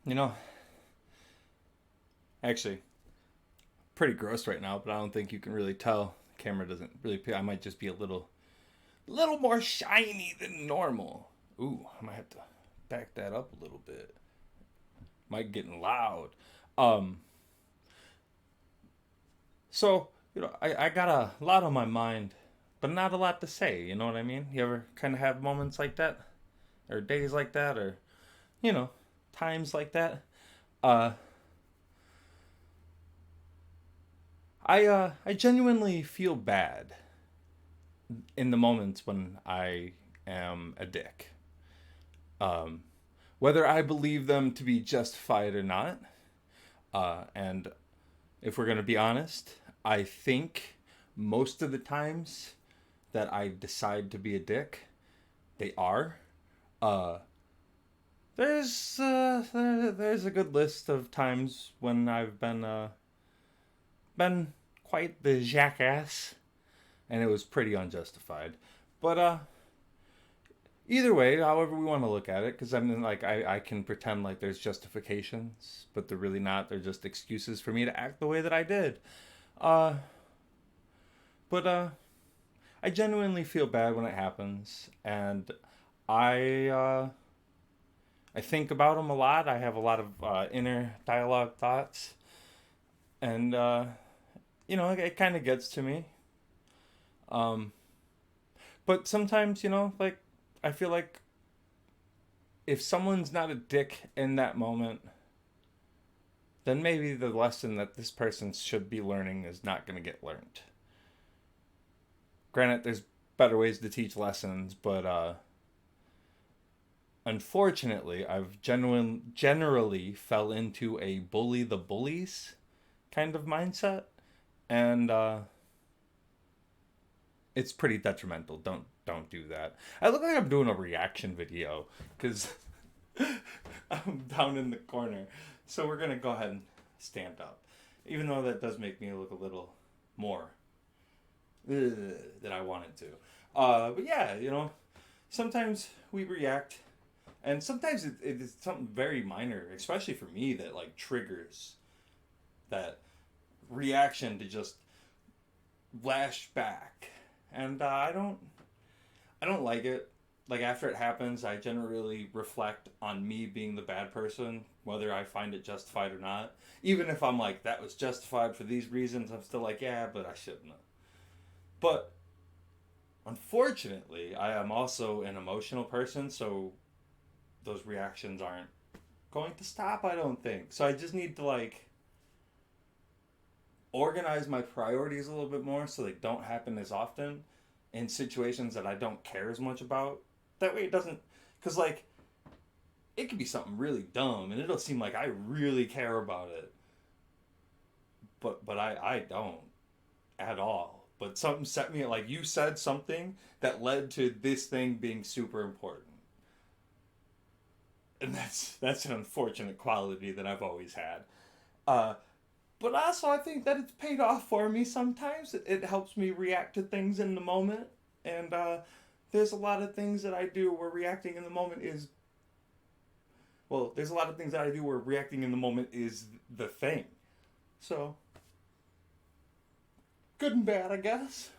You know, actually, pretty gross right now, but I don't think you can really tell. The camera doesn't really. I might just be a little more shiny than normal. Ooh, I might have to back that up a little bit. Might getting loud. Um, so I got a lot on my mind, but not a lot to say. You know what I mean? You ever kind of have moments like that, or days like that, or you know, times like that? Uh, I genuinely feel bad in the moments when I am a dick. Um, Whether I believe them to be justified or not. And if we're going to be honest, I think most of the times that I decide to be a dick, they are. Uh, there's a good list of times when I've been quite the jackass, and it was pretty unjustified. But either way, however we want to look at it, because I mean, like, I can pretend like there's justifications, but they're really not. They're just excuses for me to act the way that I did. Uh, but I genuinely feel bad when it happens, and I uh, I think about them a lot. I have a lot of inner dialogue thoughts, and it kind of gets to me. Um, but sometimes, like I feel like if someone's not a dick in that moment, then maybe the lesson that this person should be learning is not going to get learned. Granted, there's better ways to teach lessons, but unfortunately, I've generally fell into a bully the bullies kind of mindset, and it's pretty detrimental. Don't do that. I look like I'm doing a reaction video because I'm down in the corner. So we're gonna go ahead and stand up, even though that does make me look a little more than I wanted to. But yeah, sometimes we react, and sometimes it is something very minor, especially for me, that like triggers that reaction to just lash back, and I don't like it. Like after it happens, I generally reflect on me being the bad person, whether I find it justified or not. Even if I'm like that was justified for these reasons, I'm still like, yeah, but I shouldn't have. But unfortunately, I am also an emotional person, so those reactions aren't going to stop, I don't think. So I just need to like organize my priorities a little bit more so they don't happen as often in situations that I don't care as much about. That way it doesn't, because like it could be something really dumb and it'll seem like I really care about it, but I don't at all. But something set me, like you said something that led to this thing being super important, and that's an unfortunate quality that I've always had. Uh, but also, I think that it's paid off for me sometimes. It helps me react to things in the moment. And there's a lot of things that I do where reacting in the moment is. Well, there's a lot of things that I do where reacting in the moment is the thing. So, good and bad, I guess.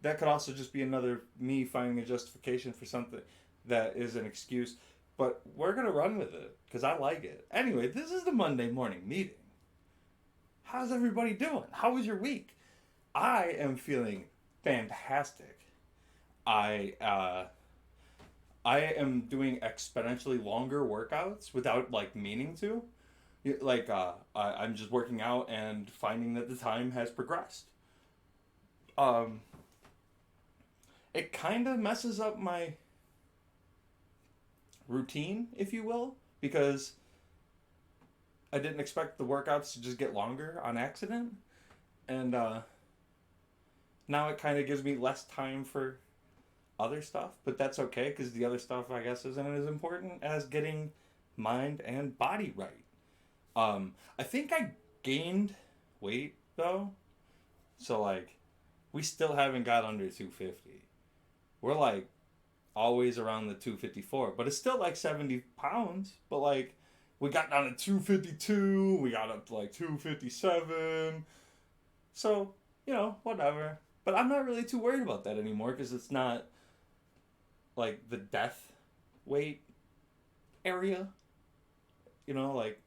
That could also just be another me finding a justification for something that is an excuse. But we're going to run with it because I like it. Anyway, this is the Monday morning meeting. How's everybody doing? How was your week? I am feeling fantastic. I I am doing exponentially longer workouts without like meaning to. Like I'm just working out and finding that the time has progressed. Um, it kind of messes up my routine, if you will, because I didn't expect the workouts to just get longer on accident, and now it kind of gives me less time for other stuff, but that's okay because the other stuff I guess isn't as important as getting mind and body right. I think I gained weight though, so like we still haven't got under 250. We're like always around the 254, but it's still like 70 pounds. But like We got down to 252. We got up to like 257. So, whatever. But I'm not really too worried about that anymore because it's not like the death weight area. Like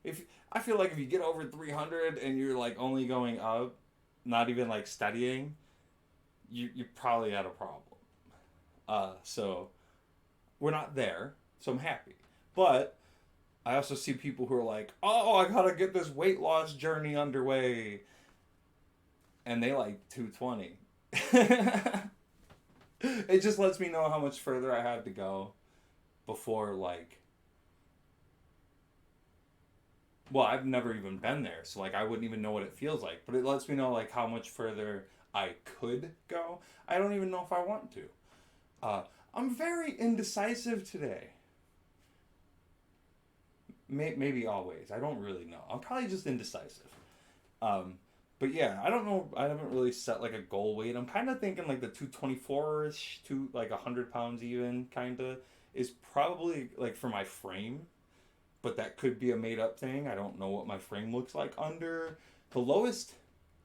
if I feel like if you get over 300 and you're like only going up, not even like studying, you probably had a problem. So we're not there, so I'm happy. But I also see people who are like, "Oh, I gotta get this weight loss journey underway," and they like 220. It just lets me know how much further I have to go before like. Well, I've never even been there, so like I wouldn't even know what it feels like. But it lets me know like how much further I could go. I don't even know if I want to. Uh, I'm very indecisive today. Maybe always. I don't really know. I'm probably just indecisive. Um, but yeah, I don't know. I haven't really set like a goal weight. I'm kind of thinking like the 224 ish to like 100 pounds even kind of is probably like for my frame, but that could be a made up thing. I don't know what my frame looks like under the lowest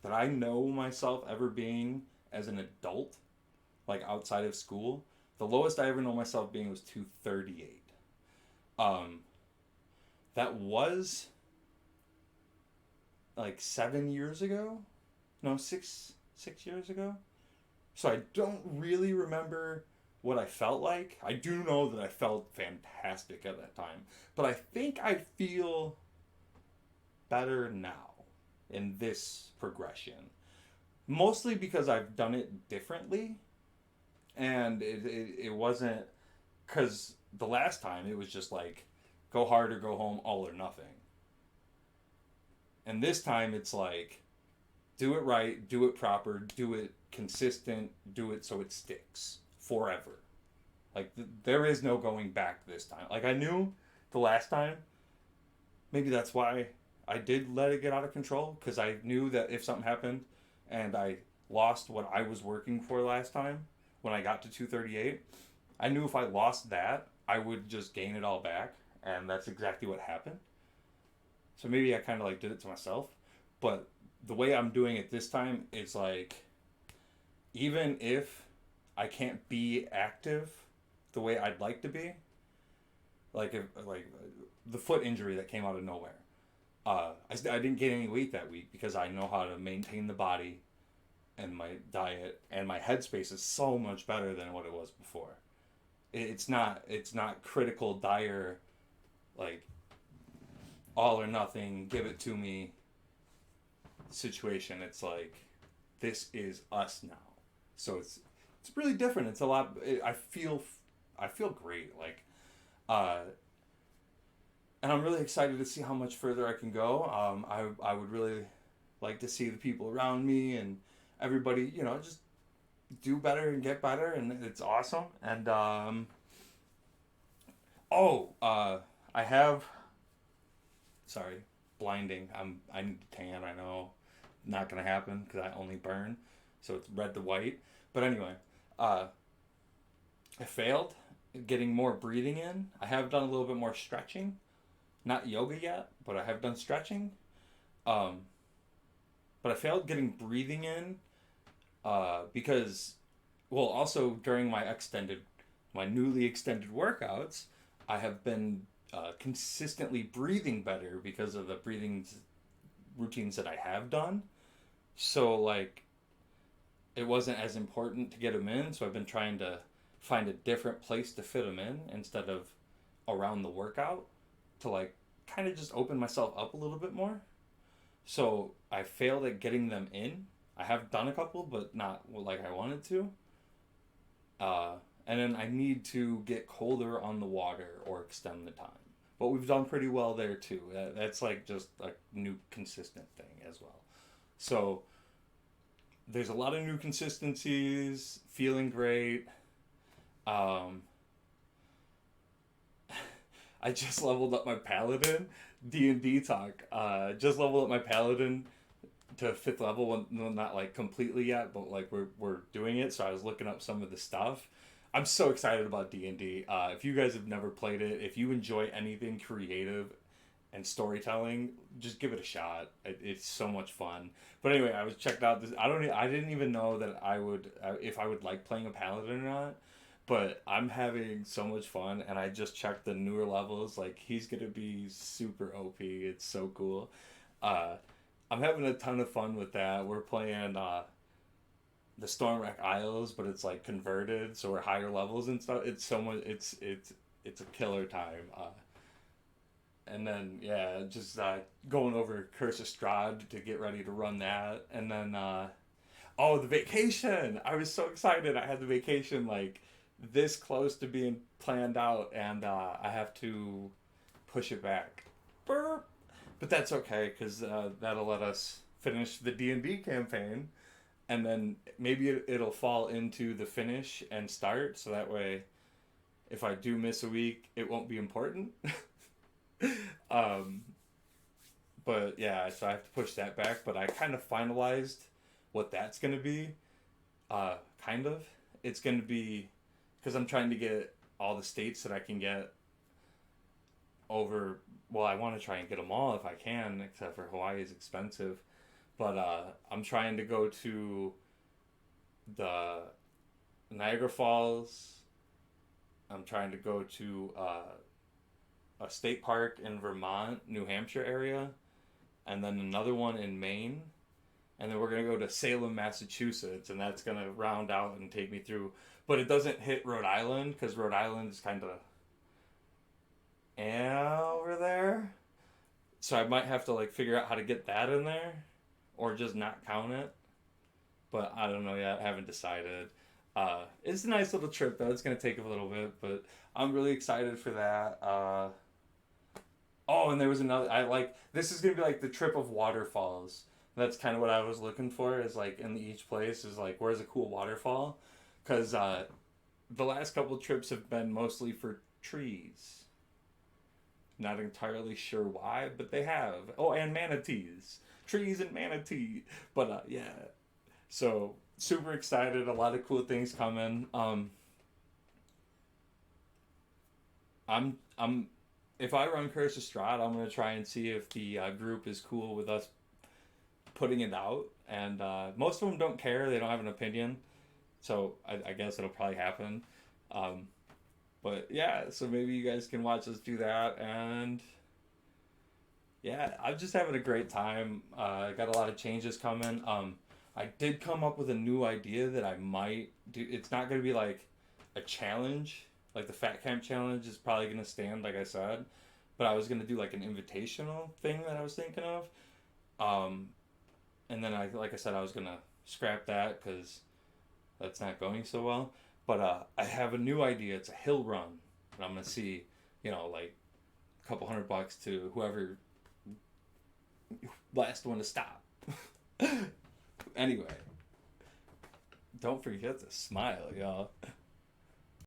that I know myself ever being as an adult, like outside of school. The lowest I ever know myself being was 238. Um, that was like 7 years ago. No, six years ago. So I don't really remember what I felt like. I do know that I felt fantastic at that time, but I think I feel better now in this progression. Mostly because I've done it differently, and it wasn't because the last time it was just like go hard or go home, all or nothing. And this time it's like do it right, do it proper, do it consistent, do it so it sticks forever. Like there is no going back this time. Like I knew the last time, maybe that's why I did let it get out of control because I knew that if something happened and I lost what I was working for last time when I got to 238, I knew if I lost that, I would just gain it all back, and that's exactly what happened. So maybe I kind of like did it to myself, but the way I'm doing it this time is like even if I can't be active the way I'd like to be, like if like the foot injury that came out of nowhere. I didn't gain any weight that week because I know how to maintain the body and my diet, and my headspace is so much better than what it was before. It's not critical dire like all or nothing, give it to me situation. It's like this is us now. So it's really different. It's a lot. I feel great. Like, uh, and I'm really excited to see how much further I can go. I would really like to see the people around me and everybody, just do better and get better, and it's awesome. And I have. Sorry, blinding. I need to tan. I know, not gonna happen because I only burn, so it's red to white. But anyway, uh, I failed getting more breathing in. I have done a little bit more stretching, not yoga yet, but I have done stretching. Um, but I failed getting breathing in because, well, also during my newly extended workouts, I have been consistently breathing better because of the breathing routines that I have done. So like it wasn't as important to get them in, so I've been trying to find a different place to fit them in instead of around the workout to like kind of just open myself up a little bit more. So I failed at getting them in. I have done a couple, but not like I wanted to. And then I need to get colder on the water or extend the time. But we've done pretty well there too. That's like just a new consistent thing as well. So there's a lot of new consistencies. Feeling great. Um, I just leveled up my paladin. D&D talk. Just leveled up my paladin to fifth level. Well, not like completely yet, but like we're doing it. So I was looking up some of the stuff. I'm so excited about D&D. If you guys have never played it, if you enjoy anything creative and storytelling, just give it a shot. It's so much fun. But anyway, I was checked out this. I didn't even know that I would if I would like playing a paladin or not. But I'm having so much fun, and I just checked the newer levels. Like he's gonna be super OP. It's so cool. Uh, I'm having a ton of fun with that. We're playing the Stormwreck Isles, but it's like converted, so we're higher levels and stuff. It's so much. It's a killer time. And then yeah, just going over Curse of Strahd to get ready to run that, and then oh, the vacation! I was so excited. I had the vacation like this close to being planned out, and I have to push it back. Burp. But that's okay because that'll let us finish the D&D campaign, and then maybe it'll fall into the finish and start, so that way, if I do miss a week, it won't be important. um, but yeah, so I have to push that back. But I kind of finalized what that's gonna be. Kind of. It's gonna be because I'm trying to get all the states that I can get over. Well, I want to try and get them all if I can, except for Hawaii is expensive. But I'm trying to go to the Niagara Falls. I'm trying to go to a state park in Vermont, New Hampshire area, and then another one in Maine. And then we're going to go to Salem, Massachusetts, and that's going to round out and take me through. But it doesn't hit Rhode Island because Rhode Island is kind of over there. So I might have to like figure out how to get that in there or just not count it. But I don't know yet. I haven't decided. It's a nice little trip though. It's gonna take a little bit, but I'm really excited for that. Oh, and there was another. I like this is gonna be like the trip of waterfalls. That's kind of what I was looking for. Is like in each place is like where's a cool waterfall, because the last couple of trips have been mostly for trees. Not entirely sure why, but they have. Oh, and manatees, trees and manatee. But yeah, so super excited. A lot of cool things coming. I'm if I run Curse of Strahd, I'm gonna try and see if the group is cool with us putting it out. And most of them don't care; they don't have an opinion. So I guess it'll probably happen. Um, but yeah, so maybe you guys can watch us do that. And yeah, I'm just having a great time. I got a lot of changes coming. I did come up with a new idea that I might do. It's not going to be like a challenge. Like the Fat Camp Challenge is probably going to stand, like I said. But I was going to do like an invitational thing that I was thinking of. Um, and then like I said, I was going to scrap that because that's not going so well. But I have a new idea. It's a hill run. And I'm going to see, like a couple $100 to whoever last one to stop. Anyway, don't forget to smile, y'all.